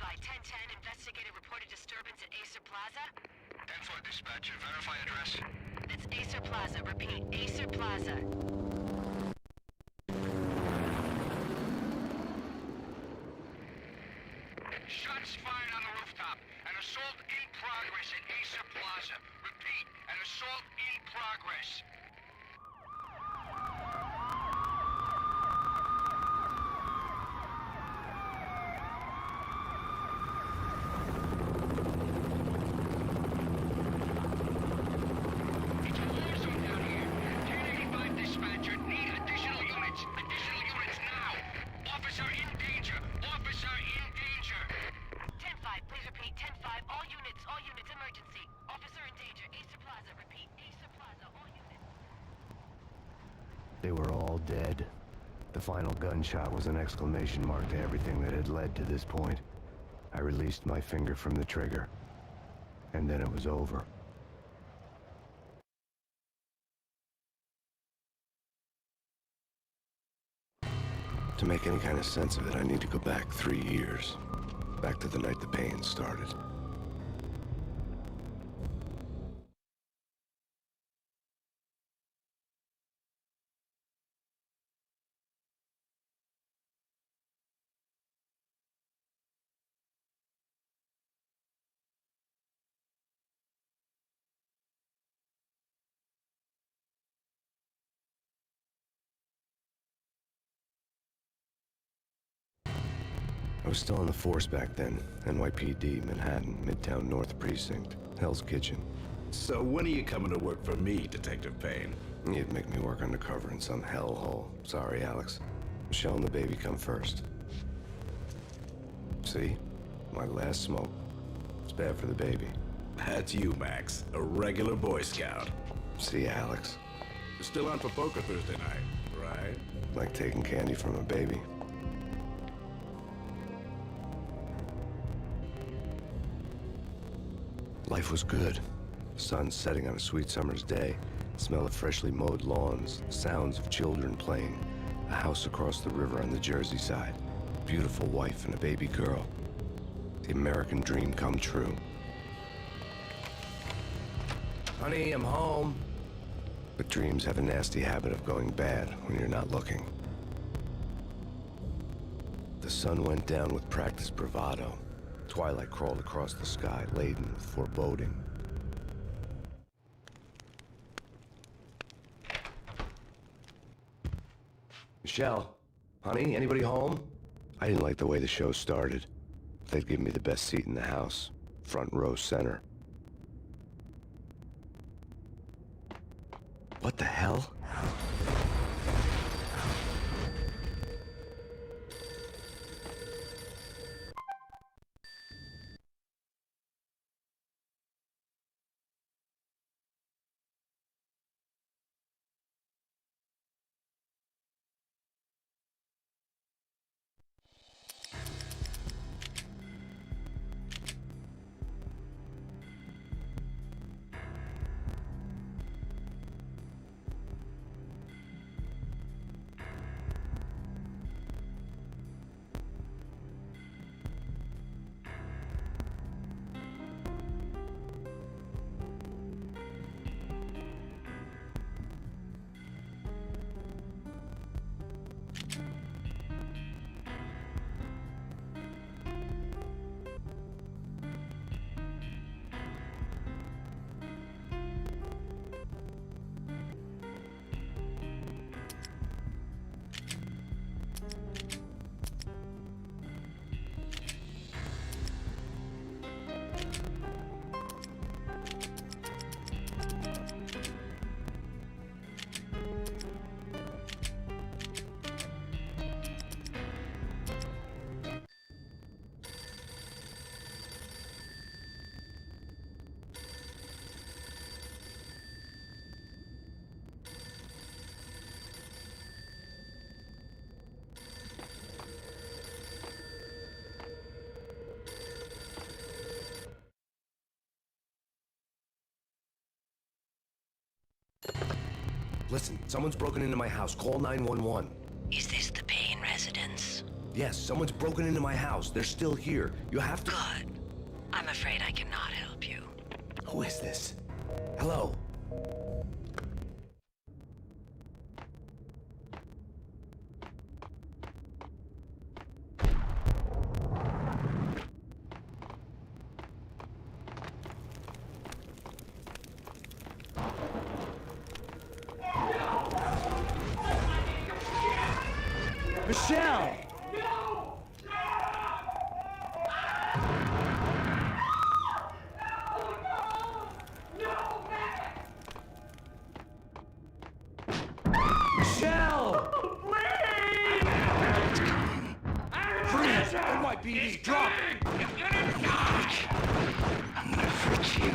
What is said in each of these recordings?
Standby. 1010, investigator reported disturbance at Acer Plaza. 10-4 dispatcher, verify address. That's Acer Plaza. Repeat, Acer Plaza. Shots fired on the rooftop. An assault in progress at Acer Plaza. Repeat, an assault in progress. It's a war zone down here. 1085 dispatcher, need additional units. Additional units now. Officer in danger. Officer in danger. 10-5, please repeat. 10-5, all units, emergency. Officer in danger. Acer Plaza. Repeat, Acer Plaza, all units. They were all dead. The final gunshot was an exclamation mark to everything that had led to this point. I released my finger from the trigger, and then it was over. To make any kind of sense of it, I need to go back 3 years. Back to the night the pain started. I was still on the force back then. NYPD, Manhattan, Midtown North Precinct, Hell's Kitchen. So when are you coming to work for me, Detective Payne? You'd make me work undercover in some hellhole. Sorry, Alex. Michelle and the baby come first. See? My last smoke. It's bad for the baby. That's you, Max. A regular Boy Scout. See, Alex. You're still on for poker Thursday night, right? Like taking candy from a baby. Life was good. Sun setting on a sweet summer's day. Smell of freshly mowed lawns. Sounds of children playing. A house across the river on the Jersey side. Beautiful wife and a baby girl. The American dream come true. Honey, I'm home. But dreams have a nasty habit of going bad when you're not looking. The sun went down with practiced bravado. Twilight crawled across the sky, laden with foreboding. Michelle, honey, anybody home? I didn't like the way the show started. They'd give me the best seat in the house, front row center. What the hell? Listen, someone's broken into my house. Call 911. Is this the Payne residence? Yes, someone's broken into my house. They're still here. You have to... Good. I'm afraid I cannot help you. Who is this? Hello? Michelle! Michelle! Freeze! NYPD, drop it! I'm gonna hurt you.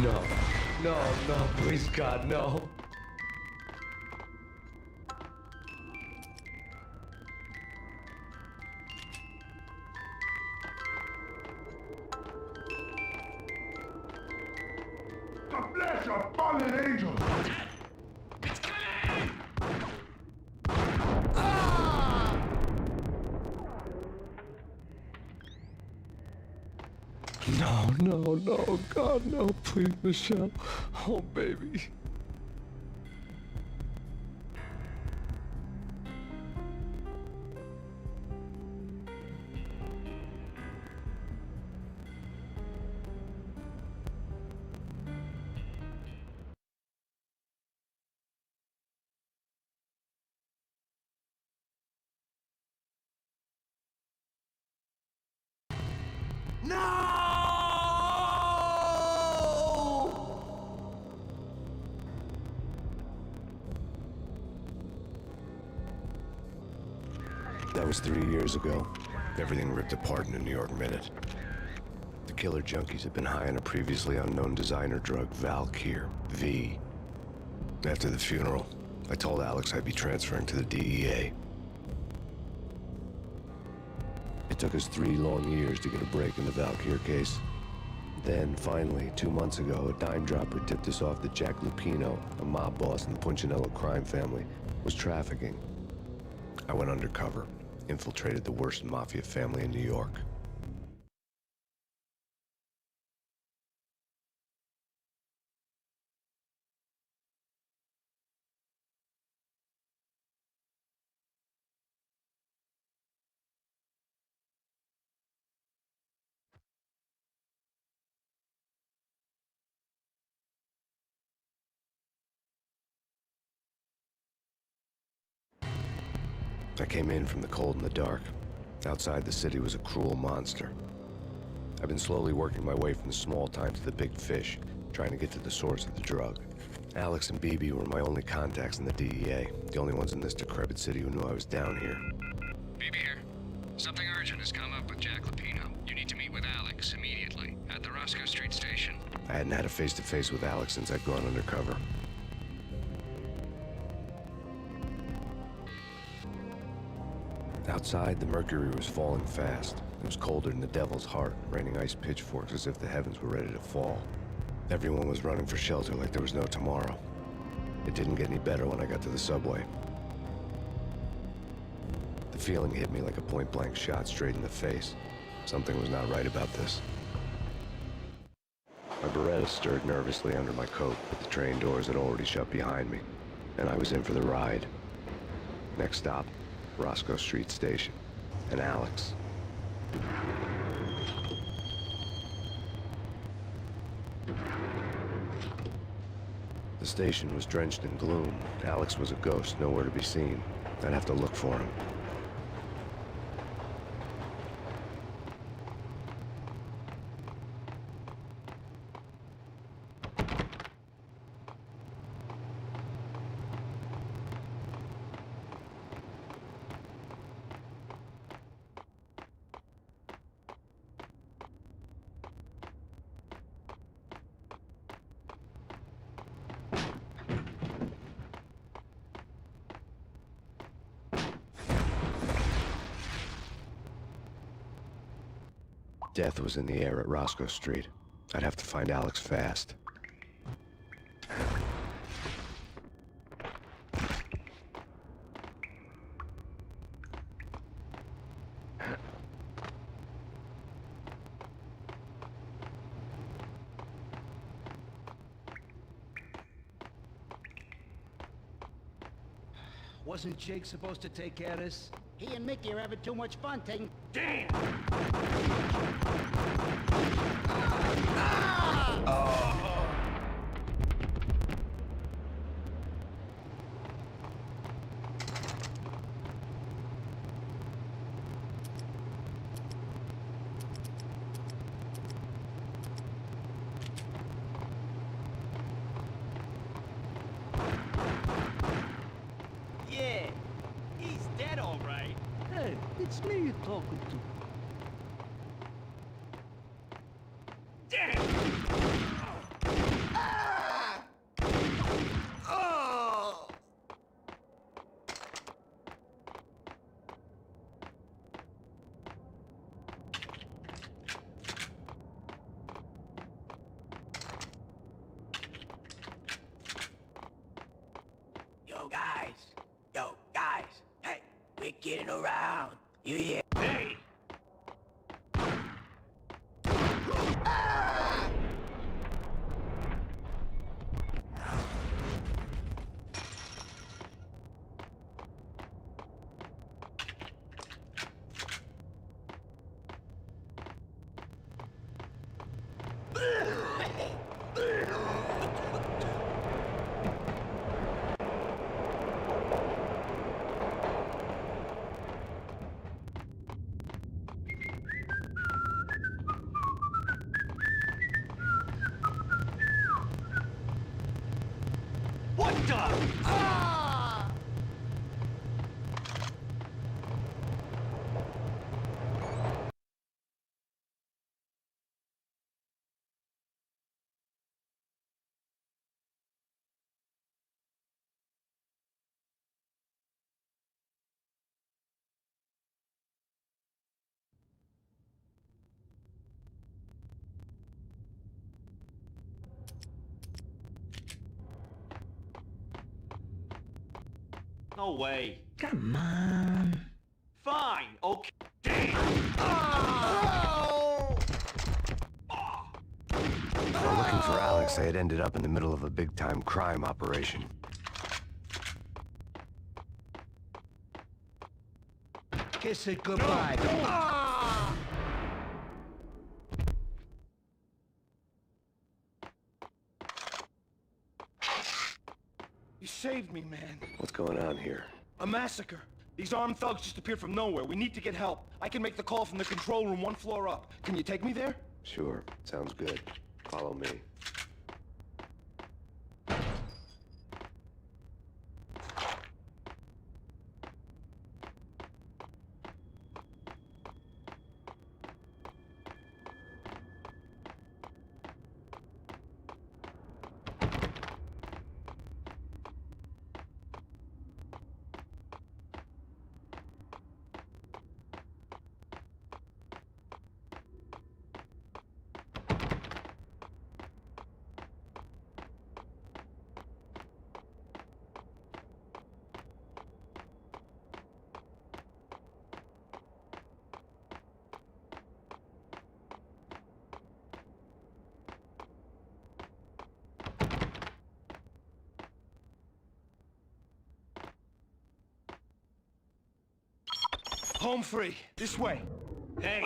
No. No, please, God, no. The flesh of fallen angels! It's coming! No, God, no, please, Michelle. Oh, baby. That was 3 years ago. Everything ripped apart in a New York minute. The killer junkies had been high on a previously unknown designer drug, Valkyr, V. After the funeral, I told Alex I'd be transferring to the DEA. It took us 3 long years to get a break in the Valkyr case. Then, finally, 2 months ago, a dime dropper tipped us off that Jack Lupino, a mob boss in the Punchinello crime family, was trafficking. I went undercover, infiltrated the worst mafia family in New York. I came in from the cold and the dark. Outside, the city was a cruel monster. I've been slowly working my way from the small time to the big fish, trying to get to the source of the drug. Alex and BB were my only contacts in the DEA, the only ones in this decrepit city who knew I was down here. BB here. Something urgent has come up with Jack Lupino. You need to meet with Alex immediately at the Roscoe Street station. I hadn't had a face-to-face with Alex since I'd gone undercover. Outside, the mercury was falling fast. It was colder than the devil's heart, raining ice pitchforks as if the heavens were ready to fall. Everyone was running for shelter like there was no tomorrow. It didn't get any better when I got to the subway. The feeling hit me like a point-blank shot straight in the face. Something was not right about this. My Beretta stirred nervously under my coat, but the train doors had already shut behind me, and I was in for the ride. Next stop, Roscoe Street Station, and Alex. The station was drenched in gloom. Alex was a ghost, nowhere to be seen. I'd have to look for him. Death was in the air at Roscoe Street. I'd have to find Alex fast. Wasn't Jake supposed to take care of this? He and Mickey are having too much fun taking... Damn! Yeah, he's dead all right. Hey, it's me you're talking to. Yo, guys, hey, we're getting around. You hear? Hey! What the? No way. Come on. Fine, okay. While looking for Alex, they had ended up in the middle of a big-time crime operation. Kiss it goodbye. You saved me, man. What's going on here? A massacre. These armed thugs just appeared from nowhere. We need to get help. I can make the call from the control room 1 floor up. Can you take me there? Sure, sounds good. Follow me. Home free. This way. Hey!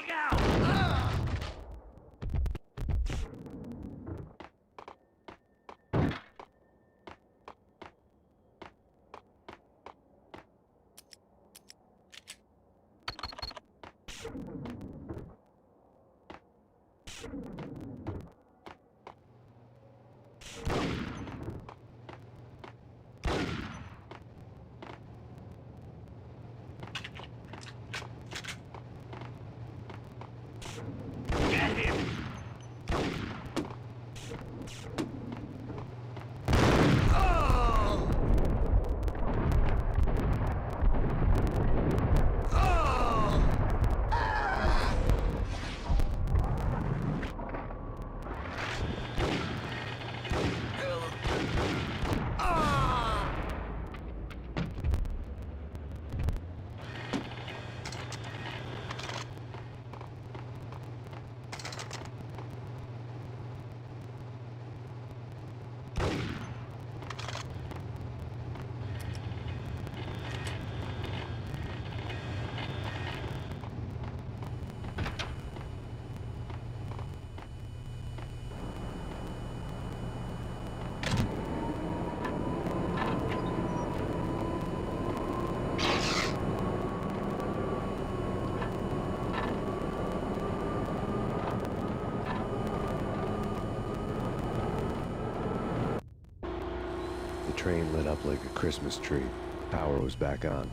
train lit up like a Christmas tree. Power was back on.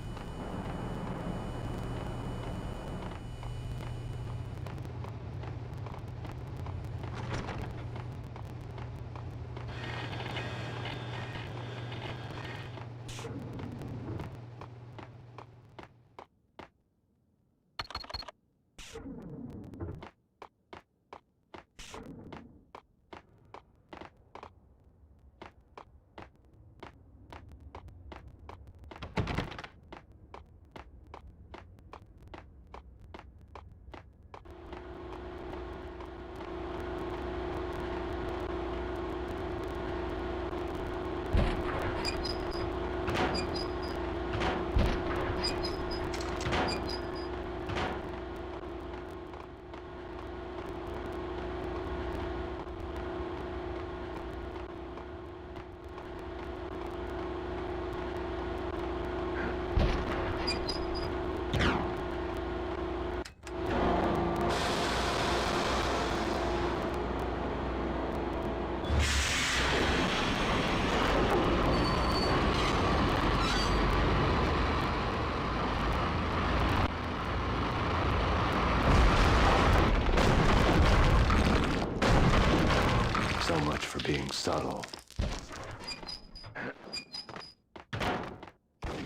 So much for being subtle.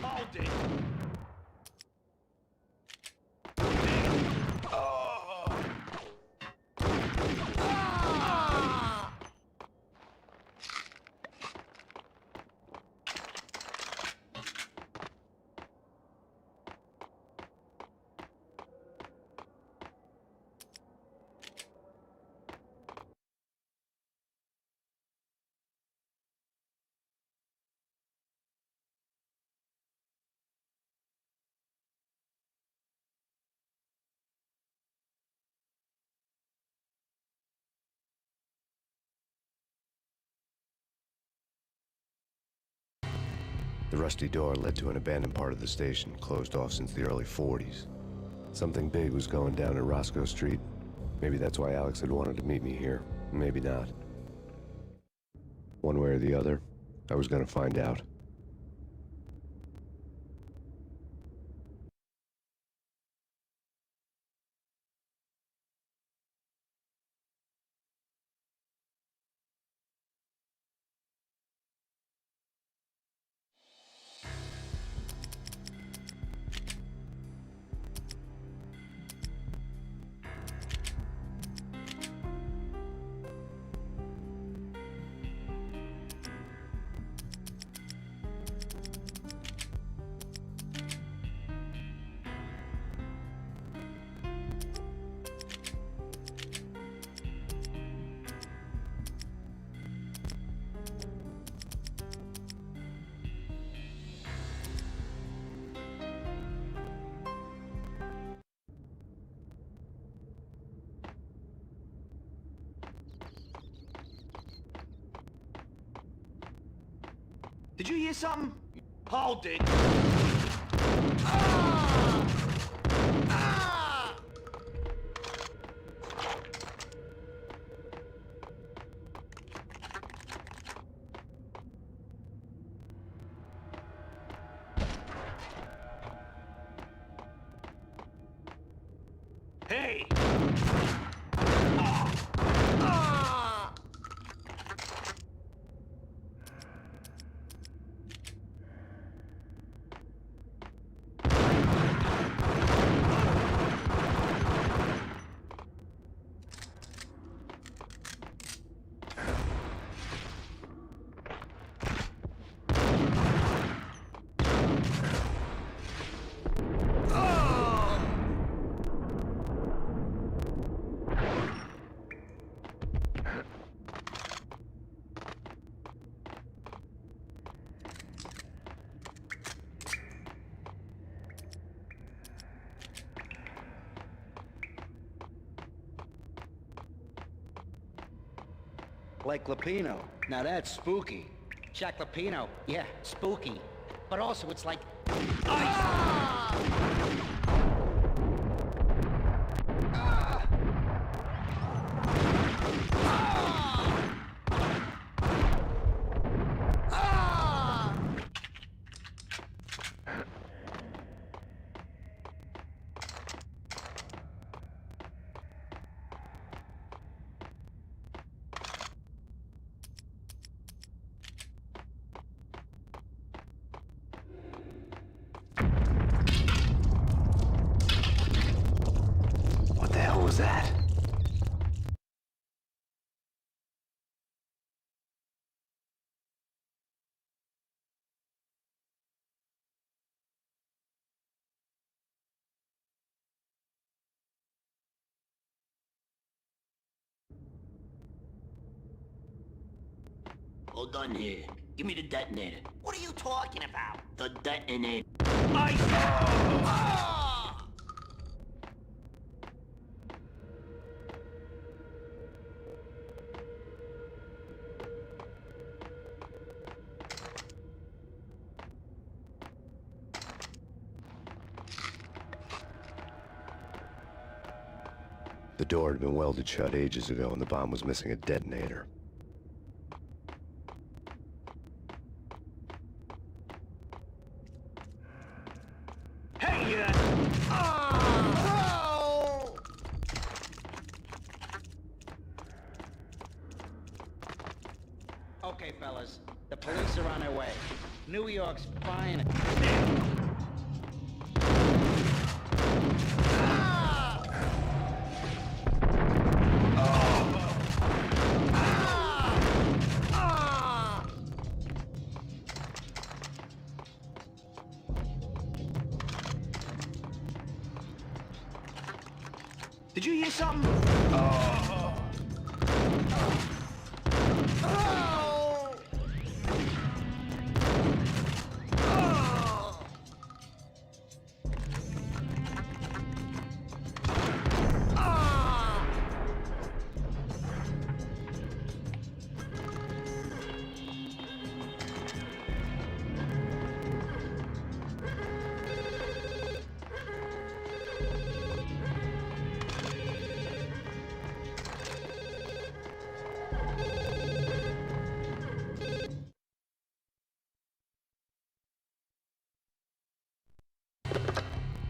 Hold it! The rusty door led to an abandoned part of the station, closed off since the early 40s. Something big was going down at Roscoe Street. Maybe that's why Alex had wanted to meet me here. Maybe not. One way or the other, I was gonna find out. Did you hear something? Hold it! Hey! Like Lapino. Now that's spooky. Jack Lapino, yeah, spooky. But also it's like... was that? Hold on here. Give me the detonator. What are you talking about? The detonator. The door had been welded shut ages ago and the bomb was missing a detonator. Okay, fellas. The police are on their way. New York's fine. Did you hear something?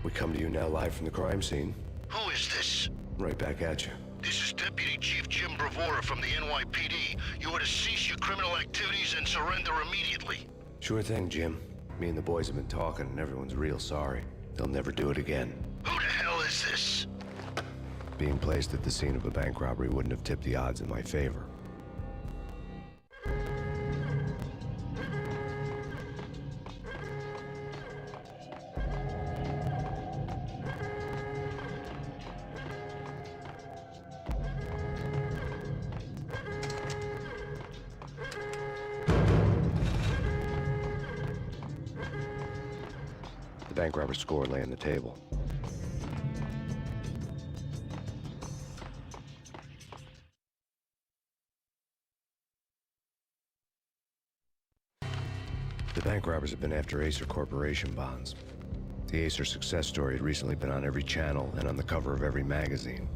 We come to you now live from the crime scene. Who is this? Right back at you. This is Deputy Chief Jim Bravura from the NYPD. You are to cease your criminal activities and surrender immediately. Sure thing, Jim. Me and the boys have been talking and everyone's real sorry. They'll never do it again. Who the hell is this? Being placed at the scene of a bank robbery wouldn't have tipped the odds in my favor. The bank robber's score lay on the table. The bank robbers have been after Acer Corporation bonds. The Acer success story had recently been on every channel and on the cover of every magazine.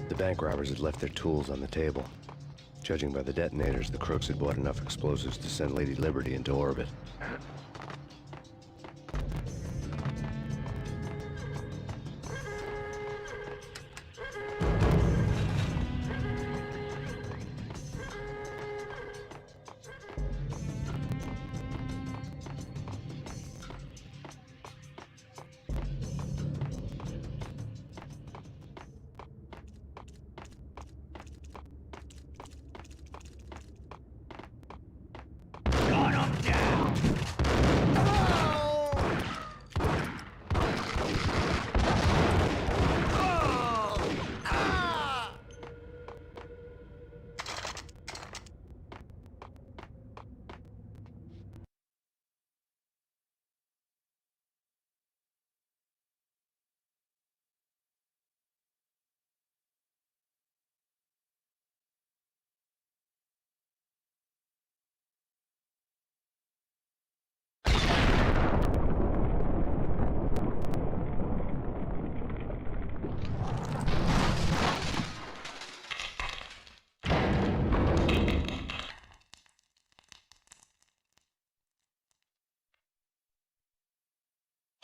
The bank robbers had left their tools on the table. Judging by the detonators, the crooks had bought enough explosives to send Lady Liberty into orbit.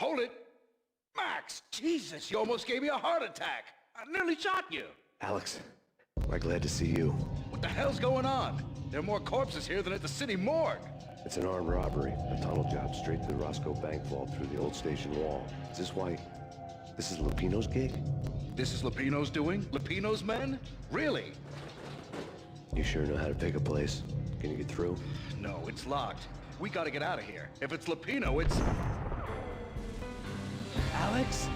Hold it! Max! Jesus, you almost gave me a heart attack! I nearly shot you! Alex, I'm glad to see you. What the hell's going on? There are more corpses here than at the city morgue. It's an armed robbery. A tunnel job straight to the Roscoe Bank vault through the old station wall. Is this why... This is Lupino's gig? This is Lupino's doing? Lupino's men? Really? You sure know how to pick a place? Can you get through? No, it's locked. We gotta get out of here. If it's Lupino, it's... Alex?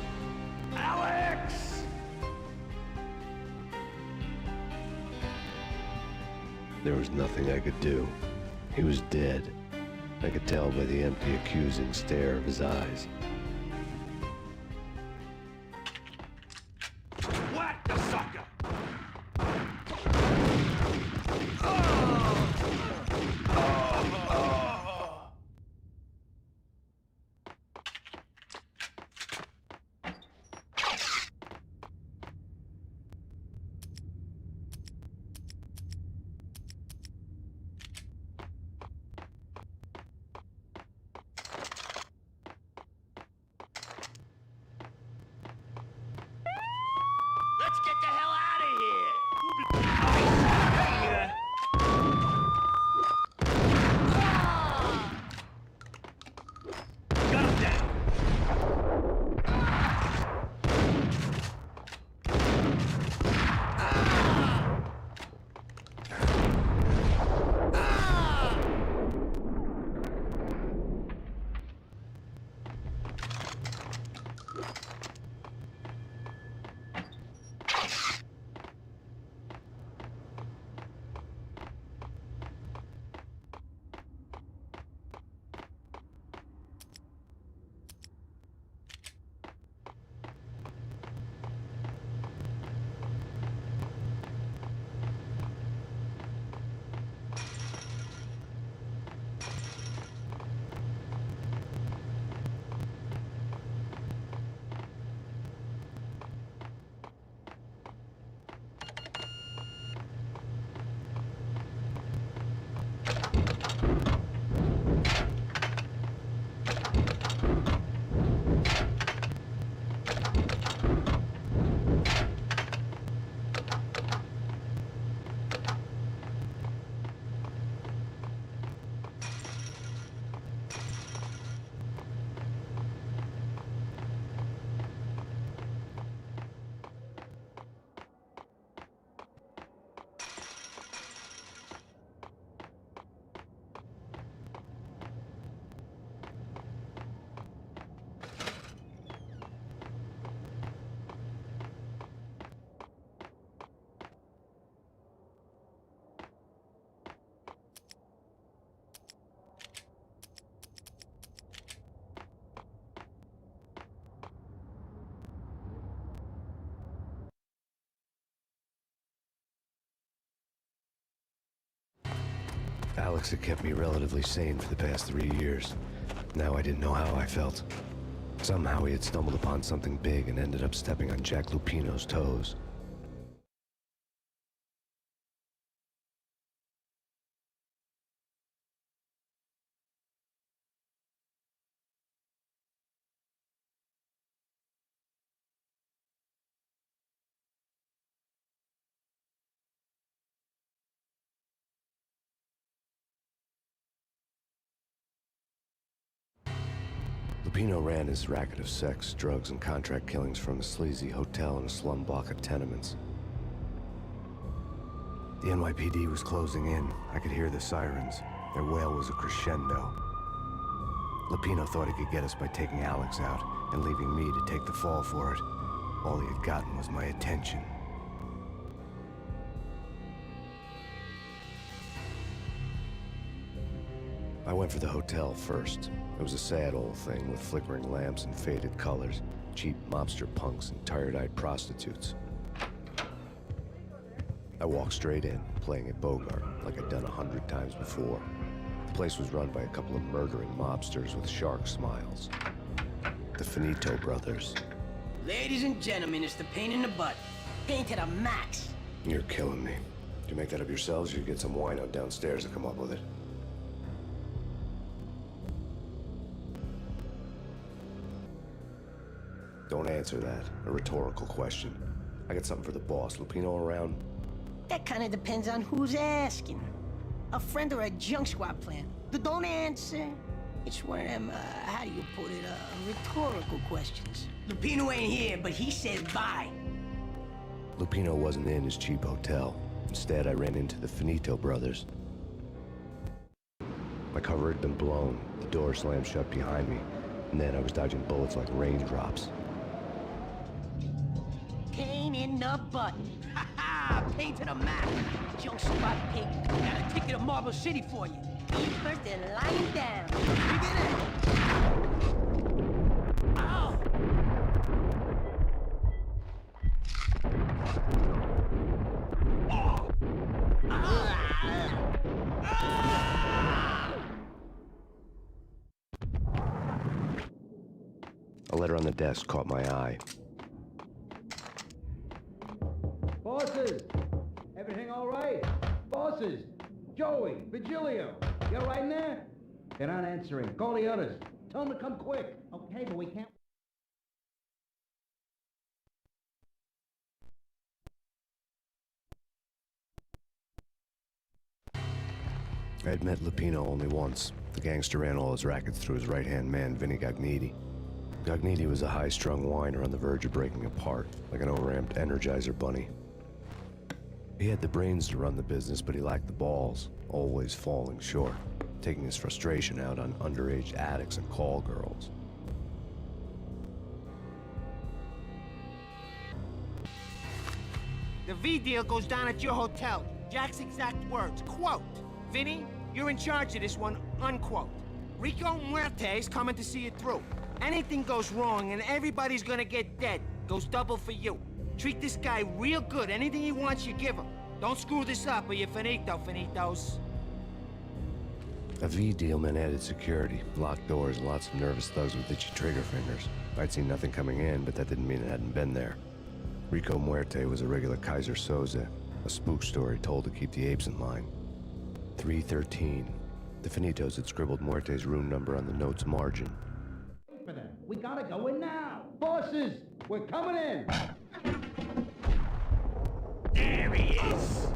Alex! There was nothing I could do. He was dead. I could tell by the empty, accusing stare of his eyes. Whack the sucker! Let's get the hell out of here! Got him down! Alex had kept me relatively sane for the past 3 years. Now I didn't know how I felt. Somehow he had stumbled upon something big and ended up stepping on Jack Lupino's toes. Lupino ran his racket of sex, drugs, and contract killings from a sleazy hotel in a slum block of tenements. The NYPD was closing in. I could hear the sirens. Their wail was a crescendo. Lupino thought he could get us by taking Alex out and leaving me to take the fall for it. All he had gotten was my attention. I went for the hotel first. It was a sad old thing with flickering lamps and faded colors, cheap mobster punks and tired-eyed prostitutes. I walked straight in, playing at Bogart, like I'd done 100 times before. The place was run by a couple of murdering mobsters with shark smiles. The Finito brothers. Ladies and gentlemen, it's the pain in the butt. Pain to the max. You're killing me. Did you make that up yourselves, or you get some wino downstairs to come up with it? Don't answer that. A rhetorical question. I got something for the boss. Lupino around? That kind of depends on who's asking. A friend or a junk squad plan. Don't answer. It's one of them, how do you put it, rhetorical questions. Lupino ain't here, but he said bye. Lupino wasn't in his cheap hotel. Instead, I ran into the Finito brothers. My cover had been blown, the door slammed shut behind me, and then I was dodging bullets like raindrops. Pain in the butt. Ha ha! Pain to the map. Junk squad pig. Got a ticket to Marble City for you. Eat first and lie down. Figure it out. Ow! A letter on the desk caught my eye. Bosses! Everything all right? Bosses! Joey, Vigilio, you all right in there? They're not answering. Call the others. Tell them to come quick. Okay, but we can't... I had met Lupino only once. The gangster ran all his rackets through his right-hand man, Vinny Gagniti. Gagniti was a high-strung whiner on the verge of breaking apart, like an overamped Energizer bunny. He had the brains to run the business, but he lacked the balls, always falling short, taking his frustration out on underage addicts and call girls. The V deal goes down at your hotel. Jack's exact words, quote, "Vinny, you're in charge of this one," unquote. Rico Muerte's coming to see it through. Anything goes wrong and everybody's gonna get dead. Goes double for you. Treat this guy real good. Anything he wants, you give him. Don't screw this up or you're finito, finitos. A V deal meant added security, locked doors, and lots of nervous thugs with itchy trigger fingers. I'd seen nothing coming in, but that didn't mean it hadn't been there. Rico Muerte was a regular Kaiser Soze, a spook story told to keep the apes in line. 313. The Finitos had scribbled Muerte's room number on the note's margin. Wait for them. We gotta go in now. Bosses, we're coming in. There he is!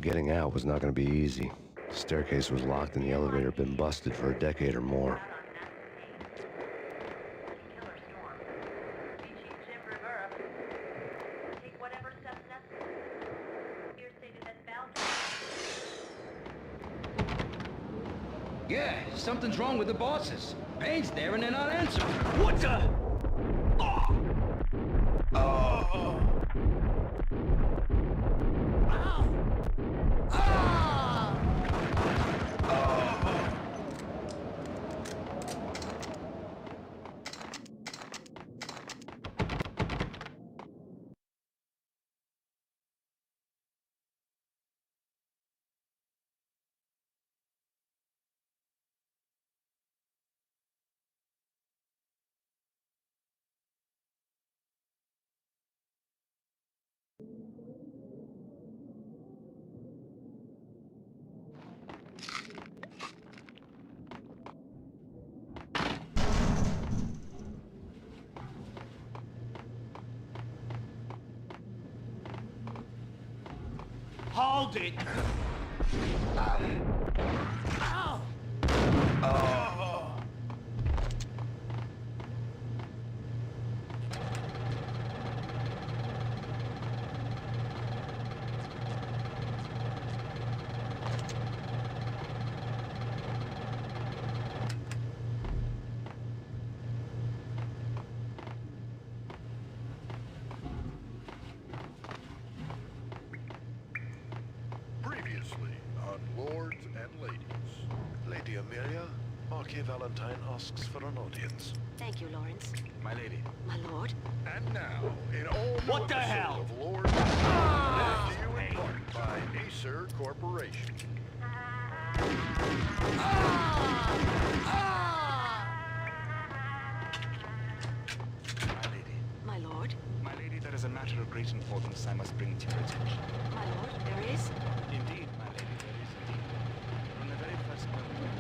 Getting out was not going to be easy. The staircase was locked and the elevator had been busted for a decade or more. Yeah, something's wrong with the bosses. Payne's there and they're not answering. What the? Hold it! Ow! Marquis Valentine asks for an audience. Thank you, Lawrence. My lady. My lord. And now, in all What the hell? of Lord, brought to you in part by Acer Corporation. My lady. My lord. My lady, there is a matter of great importance I must bring to your attention. My lord, there is. Indeed, my lady, there is indeed. From the very first moment,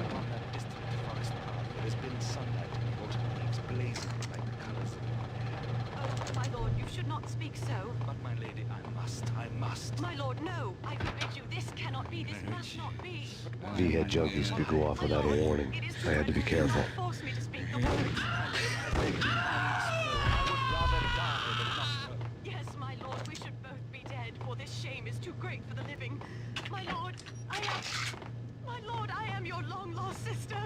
upon that distant forest path, there has been sunlight and water leaves blazing like the colors of your hair. Oh, my lord, you should not speak so. But my lady, I must. My lord, no. I forbid you. This cannot be. This must not be. V-head junkies could go off without a warning. I had to be careful. Force me to speak the words. Yes, my lord, we should both be dead, for this shame is too great for the living. My lord, I am your long-lost sister.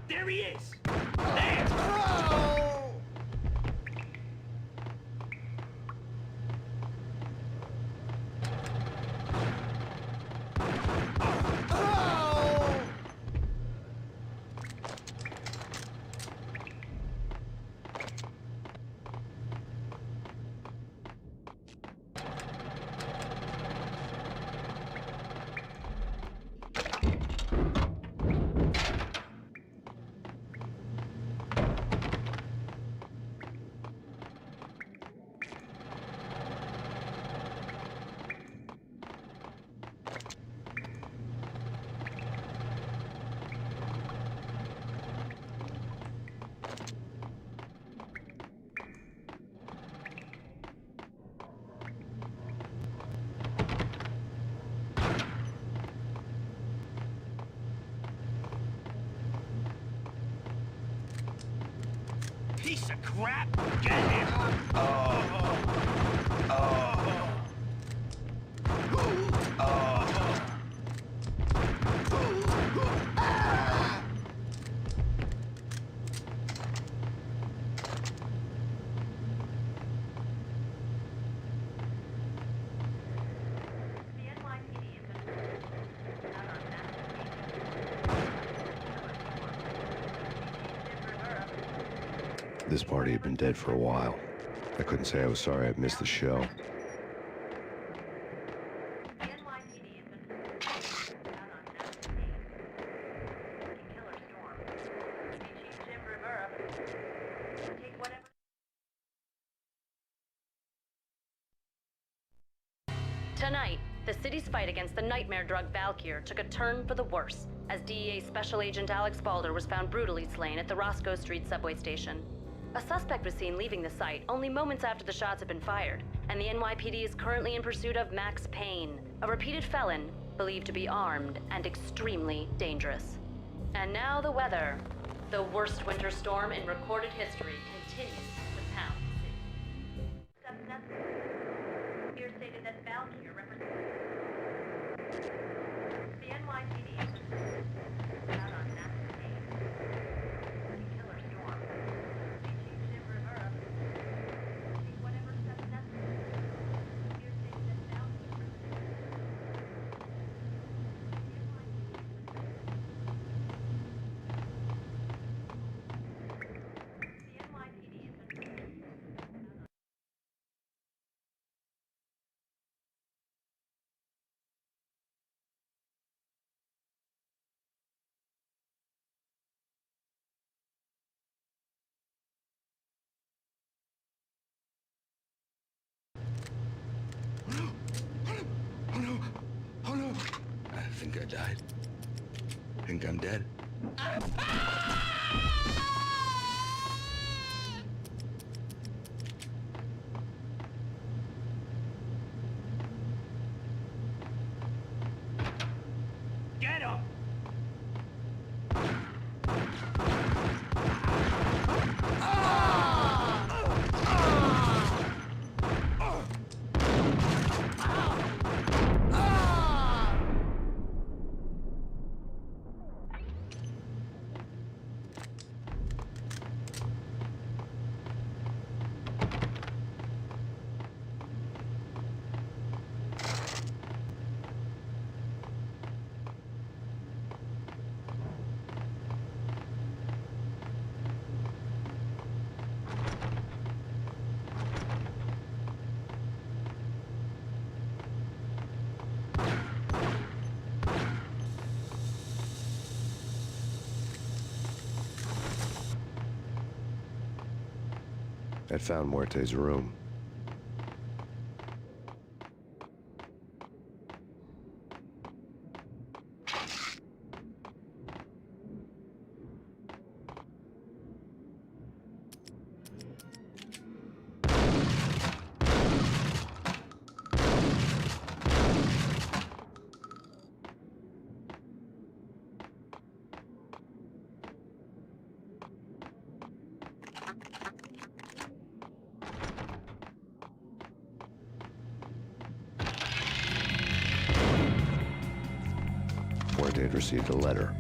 There he is! There! Piece of crap! Get him! This party had been dead for a while. I couldn't say I was sorry I'd missed the show. Tonight, the city's fight against the nightmare drug Valkyr took a turn for the worse, as DEA Special Agent Alex Balder was found brutally slain at the Roscoe Street subway station. A suspect was seen leaving the site only moments after the shots had been fired, and the NYPD is currently in pursuit of Max Payne, a repeated felon believed to be armed and extremely dangerous. And now the weather. The worst winter storm in recorded history continues to pound the city. Here stated that Valkyr represents the NYPD out on Max Payne. Killer storm. Chief Jim Rivera. Take whatever steps necessary. Here stated that Valkyr represents the NYPD Oh no! I think I died. I think I'm dead. Get him! I'd found Muerte's room. Muerte had received a letter.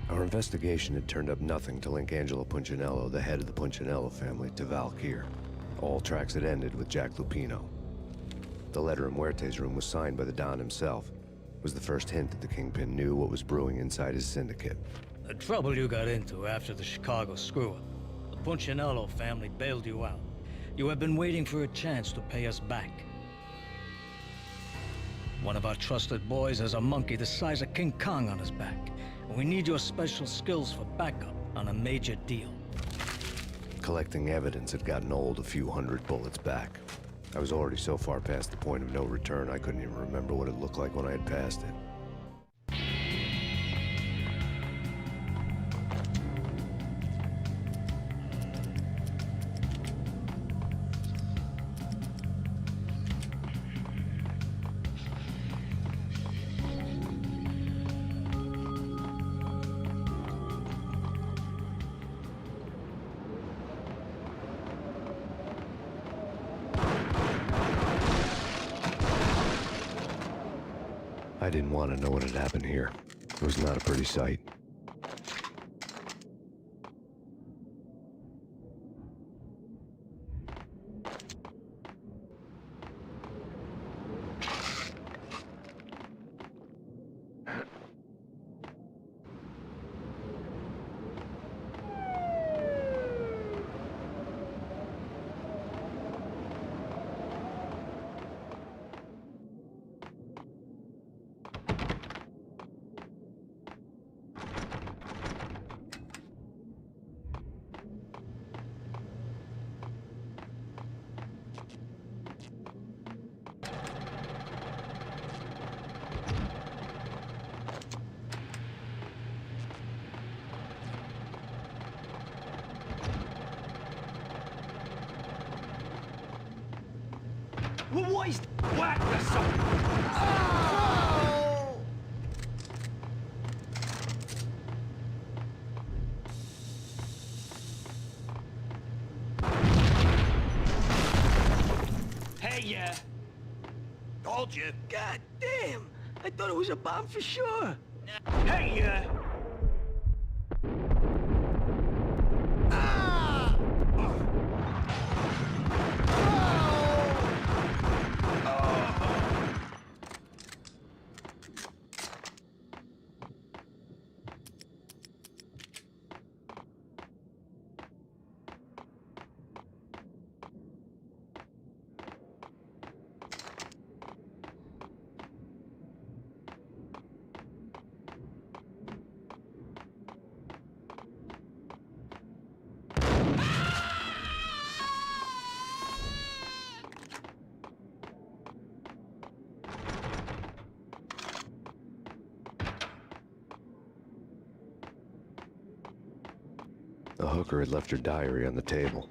Our investigation had turned up nothing to link Angelo Punchinello, the head of the Punchinello family, to Valkyr. All tracks had ended with Jack Lupino. The letter in Muerte's room was signed by the Don himself. It was the first hint that the Kingpin knew what was brewing inside his syndicate. The trouble you got into after the Chicago screw-up. The Punchinello family bailed you out. You have been waiting for a chance to pay us back. One of our trusted boys has a monkey the size of King Kong on his back. We need your special skills for backup on a major deal. Collecting evidence had gotten old a few hundred bullets back. I was already so far past the point of no return, I couldn't even remember what it looked like when I had passed it. I didn't want to know what had happened here. It was not a pretty sight. What is whack or something? Oh! Hey, yeah. Told you. God damn! I thought it was a bomb for sure. Hey, yeah. The hooker had left her diary on the table.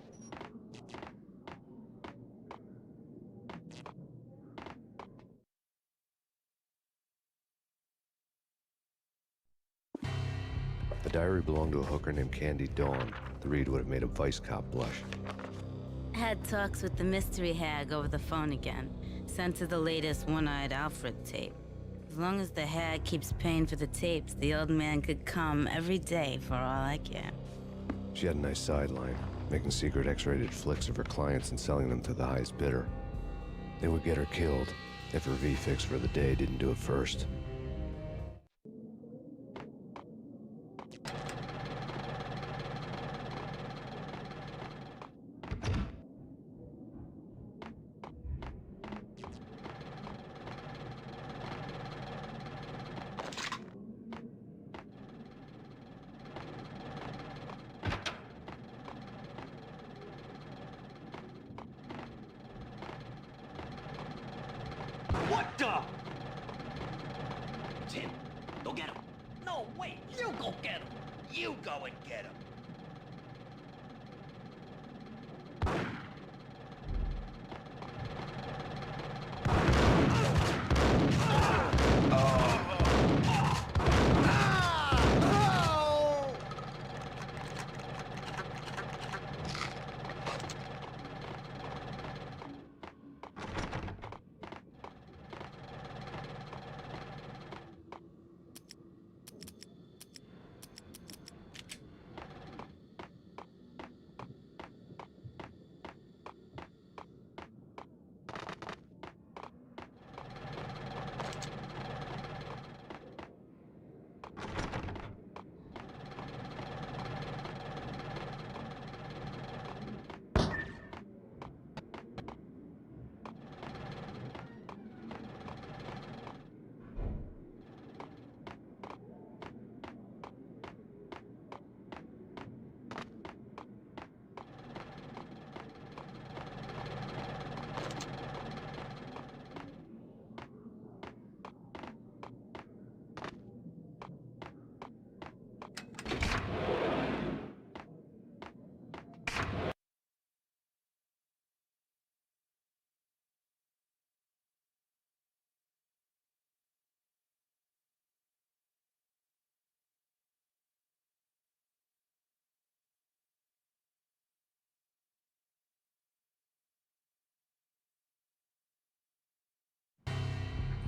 The diary belonged to a hooker named Candy Dawn. The read would have made a vice cop blush. Had talks with the mystery hag over the phone again. Sent her the latest One-Eyed Alfred tape. As long as the hag keeps paying for the tapes, the old man could come every day for all I care. She had a nice sideline, making secret X-rated flicks of her clients and selling them to the highest bidder. They would get her killed if her V-fix for the day didn't do it first. What the? It's him. Go get him. No, wait. You go get him. You go and get him.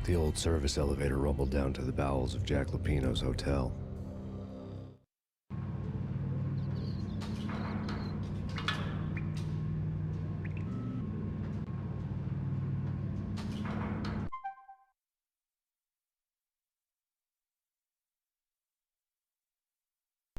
The old service elevator rumbled down to the bowels of Jack Lupino's hotel.